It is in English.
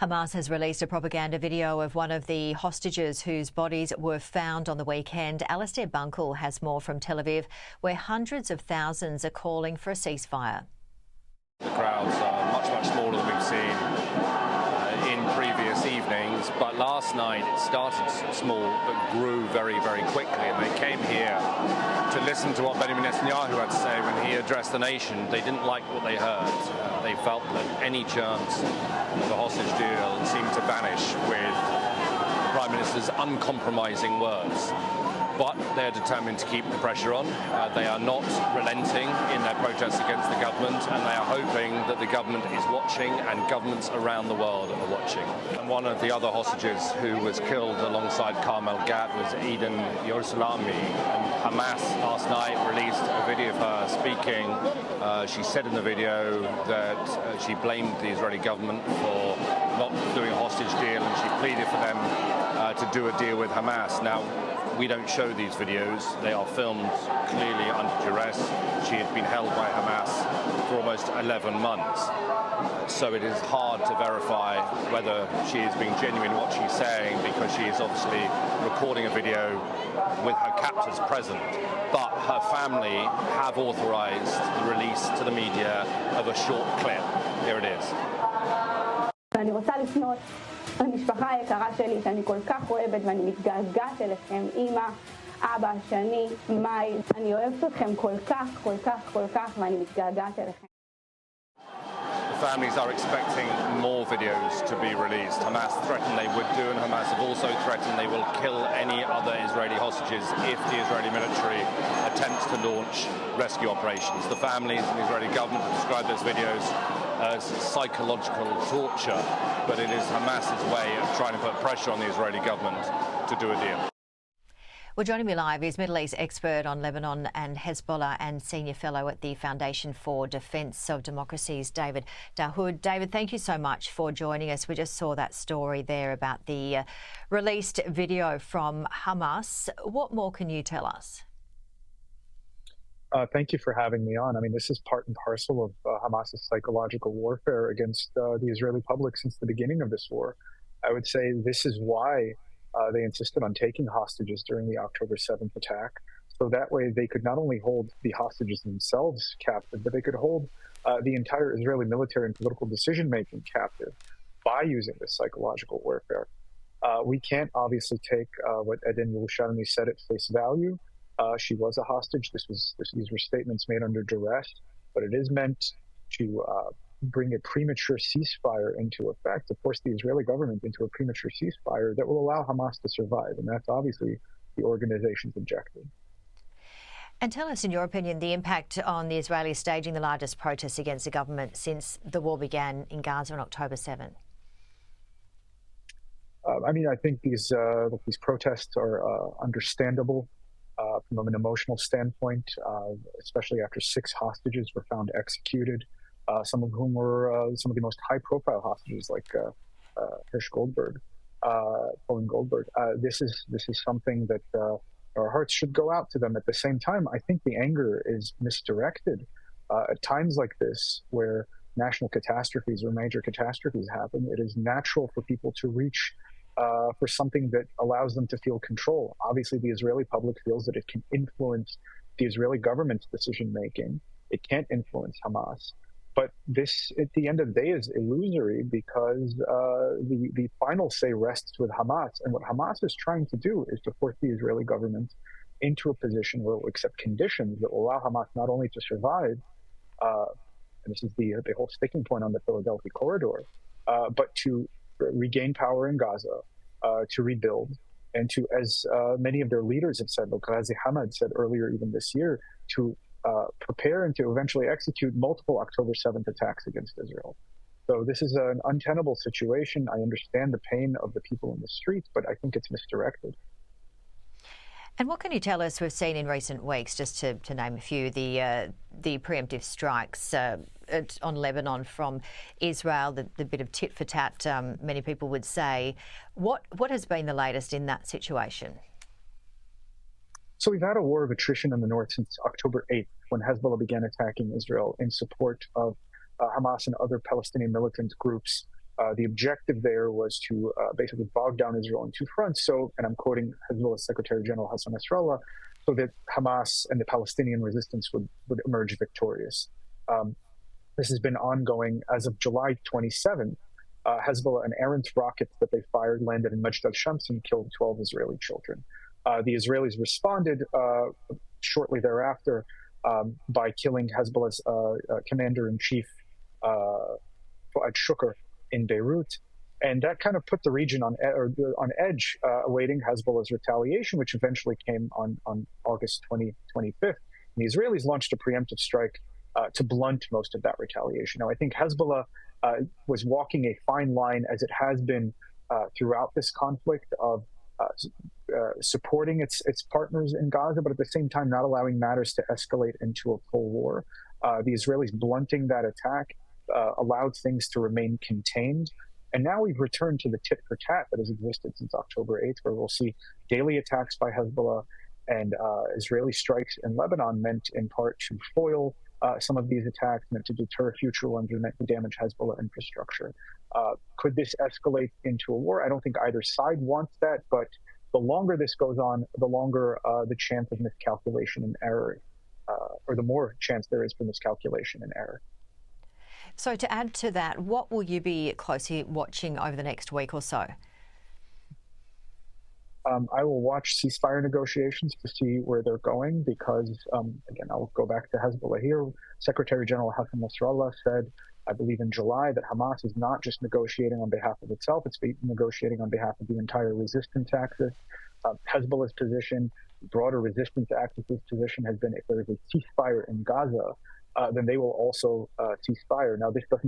Hamas has released a propaganda video of one of the hostages whose bodies were found on the weekend. Alastair Bunkle has more from Tel Aviv, where hundreds of thousands are calling for a ceasefire. The crowds are much smaller than we've seen in previous evenings, but last night it started small but grew very quickly, and they came here to listen to what Benjamin Netanyahu had to say when he addressed the nation. They didn't like what they heard. They felt that any chance of a hostage deal seemed to vanish with the Prime Minister's uncompromising words. But they're determined to keep the pressure on. They are not relenting in their protests against the government, and they are hoping that the government is watching and governments around the world are watching. And one of the other hostages who was killed alongside Carmel Gat was Eden Yorusalami. And Hamas last night released a video of her speaking. She said in the video that she blamed the Israeli government for not doing a hostage deal, and she pleaded for them to do a deal with Hamas. Now, we don't show these videos. They are filmed clearly under duress. She had been held by Hamas for almost 11 months. So it is hard to verify whether she is being genuine in what she's saying, because she is obviously recording a video with her captors present. But her family have authorized the release to the media of a short clip. Here it is. המשפחה היקרה שלי שאני כל כך אוהבת ואני מתגעגעת אליכם, אמא, אבא, שני, מאי, אני אוהבת אתכם כל כך ואני מתגעגעת אליכם. The families are expecting more videos to be released. Hamas threatened they would do, and Hamas have also threatened they will kill any other Israeli hostages if the Israeli military attempts to launch rescue operations. The families and the Israeli government have described those videos as psychological torture, but it is Hamas's way of trying to put pressure on the Israeli government to do a deal. Well, joining me live is Middle East expert on Lebanon and Hezbollah and senior fellow at the Foundation for Defence of Democracies, David Daoud. David, thank you so much for joining us. We just saw that story there about the released video from Hamas. What more can you tell us? Thank you for having me on. I mean, this is part and parcel of Hamas's psychological warfare against the Israeli public since the beginning of this war. I would say this is why they insisted on taking hostages during the October 7th attack. So that way they could not only hold the hostages themselves captive, but they could hold the entire Israeli military and political decision-making captive by using this psychological warfare. We can't obviously take what Eden Yerushalmi said at face value. She was a hostage. These were statements made under duress, but it is meant to bring a premature ceasefire into effect, to force the Israeli government into a premature ceasefire that will allow Hamas to survive. And that's obviously the organization's objective. And tell us, in your opinion, the impact on the Israelis staging the largest protests against the government since the war began in Gaza on October 7th. I mean, I think these protests are understandable from an emotional standpoint, especially after 6 hostages were found executed, some of whom were some of the most high-profile hostages, like Poland Goldberg. This is something that our hearts should go out to them. At the same time, I think the anger is misdirected. At times like this, where national catastrophes or major catastrophes happen, it is natural for people to reach for something that allows them to feel control. Obviously, the Israeli public feels that it can influence the Israeli government's decision-making. It can't influence Hamas. But this, at the end of the day, is illusory, because the final say rests with Hamas. And what Hamas is trying to do is to force the Israeli government into a position where it will accept conditions that will allow Hamas not only to survive, and this is the whole sticking point on the Philadelphia corridor, but to regain power in Gaza, to rebuild, and to, as many of their leaders have said, Ghazi Hamad said earlier even this year, to prepare and to eventually execute multiple October 7th attacks against Israel. So this is an untenable situation. I understand the pain of the people in the streets, but I think it's misdirected. And what can you tell us? We've seen in recent weeks, just to name a few, the preemptive strikes on Lebanon from Israel, the bit of tit for tat, many people would say. What has been the latest in that situation? So we've had a war of attrition in the north since October 8th, when Hezbollah began attacking Israel in support of Hamas and other Palestinian militant groups The objective there was to basically bog down Israel on two fronts. So, and I'm quoting Hezbollah's Secretary General Hassan Nasrallah, so that Hamas and the Palestinian resistance would emerge victorious. This has been ongoing as of July 27th. Hezbollah, an errant rocket that they fired, landed in Majd al-Shams and killed 12 Israeli children. The Israelis responded shortly thereafter by killing Hezbollah's commander-in-chief, Fuad Shukr, in Beirut. And that kind of put the region on edge, awaiting Hezbollah's retaliation, which eventually came on August 25th. And the Israelis launched a preemptive strike to blunt most of that retaliation. Now, I think Hezbollah was walking a fine line, as it has been throughout this conflict, of supporting its partners in Gaza, but at the same time not allowing matters to escalate into a full war. The Israelis blunting that attack allowed things to remain contained. And now we've returned to the tit for tat that has existed since October 8th, where we'll see daily attacks by Hezbollah and Israeli strikes in Lebanon, meant in part to foil some of these attacks, meant to deter future ones, or meant to damage Hezbollah infrastructure. Could this escalate into a war? I don't think either side wants that, but the longer this goes on, the longer the chance of miscalculation and error, or the more chance there is for miscalculation and error. So to add to that, what will you be closely watching over the next week or so? I will watch ceasefire negotiations to see where they're going, because, again, I'll go back to Hezbollah here. Secretary General Hassan Nasrallah said, I believe in July, that Hamas is not just negotiating on behalf of itself, it's negotiating on behalf of the entire resistance axis. Hezbollah's position, broader resistance axis's position, has been if there is a ceasefire in Gaza, then they will also cease fire. Now, this doesn't